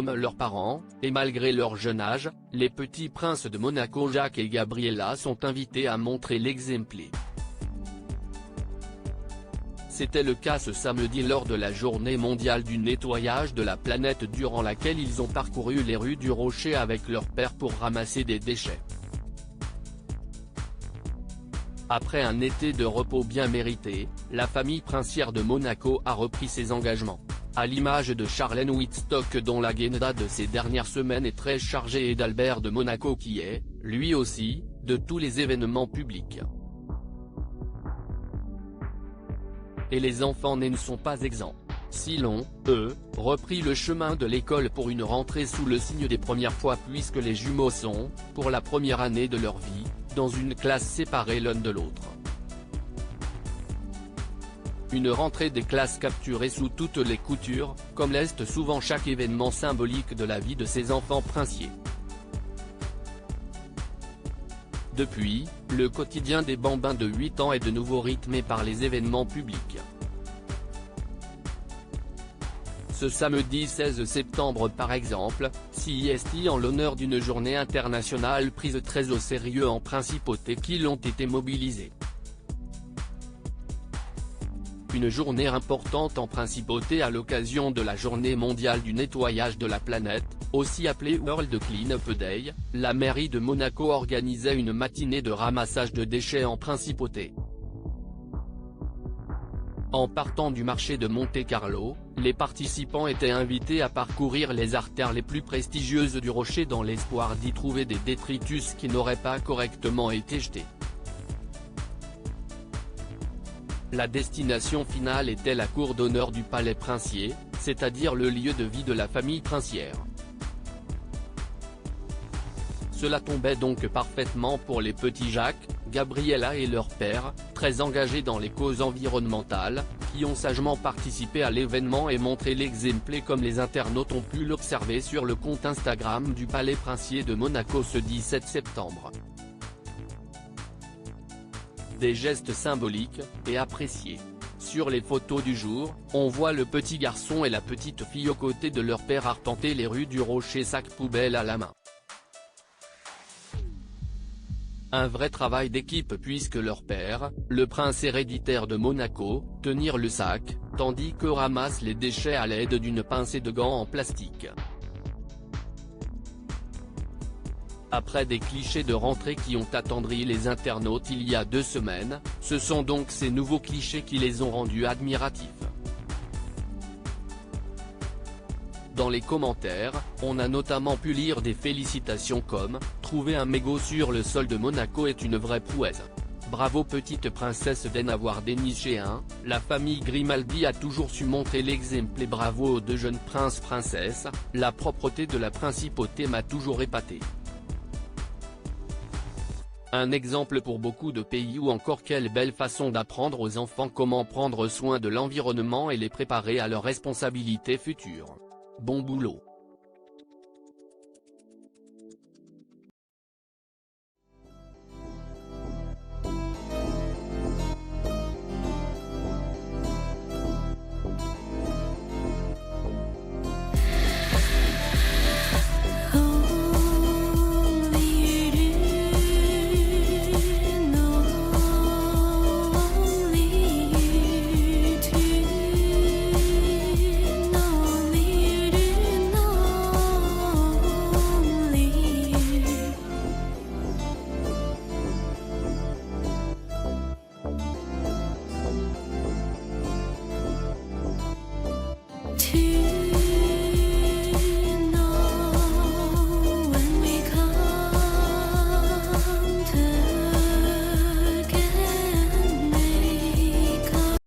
comme leurs parents, et malgré leur jeune âge, les petits princes de Monaco Jacques et Gabriella sont invités à montrer l'exemple. C'était le cas ce samedi lors de la journée mondiale du nettoyage de la planète durant laquelle ils ont parcouru les rues du Rocher avec leur père pour ramasser des déchets. Après un été de repos bien mérité, la famille princière de Monaco a repris ses engagements. À l'image de Charlène Whitstock dont l'agenda de ces dernières semaines est très chargée et d'Albert de Monaco qui est, lui aussi, de tous les événements publics. Et les enfants nés ne sont pas exempts. S'ils ont, eux, repris le chemin de l'école pour une rentrée sous le signe des premières fois puisque les jumeaux sont, pour la première année de leur vie, dans une classe séparée l'un de l'autre. Une rentrée des classes capturée sous toutes les coutures, comme l'est souvent chaque événement symbolique de la vie de ces enfants princiers. Depuis, le quotidien des bambins de 8 ans est de nouveau rythmé par les événements publics. Ce samedi 16 septembre par exemple, CIST en l'honneur d'une journée internationale prise très au sérieux en principauté qui ont été mobilisés. Une journée importante en principauté à l'occasion de la journée mondiale du nettoyage de la planète, aussi appelée World Clean-up Day, la mairie de Monaco organisait une matinée de ramassage de déchets en principauté. En partant du marché de Monte-Carlo, les participants étaient invités à parcourir les artères les plus prestigieuses du Rocher dans l'espoir d'y trouver des détritus qui n'auraient pas correctement été jetés. La destination finale était la cour d'honneur du palais princier, c'est-à-dire le lieu de vie de la famille princière. Cela tombait donc parfaitement pour les petits Jacques, Gabriella et leur père, très engagés dans les causes environnementales, qui ont sagement participé à l'événement et montré l'exemple comme les internautes ont pu l'observer sur le compte Instagram du palais princier de Monaco ce 17 septembre. Des gestes symboliques, et appréciés. Sur les photos du jour, on voit le petit garçon et la petite fille aux côtés de leur père arpenter les rues du Rocher sac poubelle à la main. Un vrai travail d'équipe puisque leur père, le prince héréditaire de Monaco, tenir le sac, tandis que ramasse les déchets à l'aide d'une pincée de gants en plastique. Après des clichés de rentrée qui ont attendri les internautes il y a 2 semaines, ce sont donc ces nouveaux clichés qui les ont rendus admiratifs. Dans les commentaires, on a notamment pu lire des félicitations comme « Trouver un mégot sur le sol de Monaco est une vraie prouesse. Bravo petite princesse d'en avoir déniché un, la famille Grimaldi a toujours su montrer l'exemple et bravo aux 2 jeunes princes-princesses, la propreté de la principauté m'a toujours épaté. » Un exemple pour beaucoup de pays ou encore quelle belle façon d'apprendre aux enfants comment prendre soin de l'environnement et les préparer à leurs responsabilités futures. Bon boulot.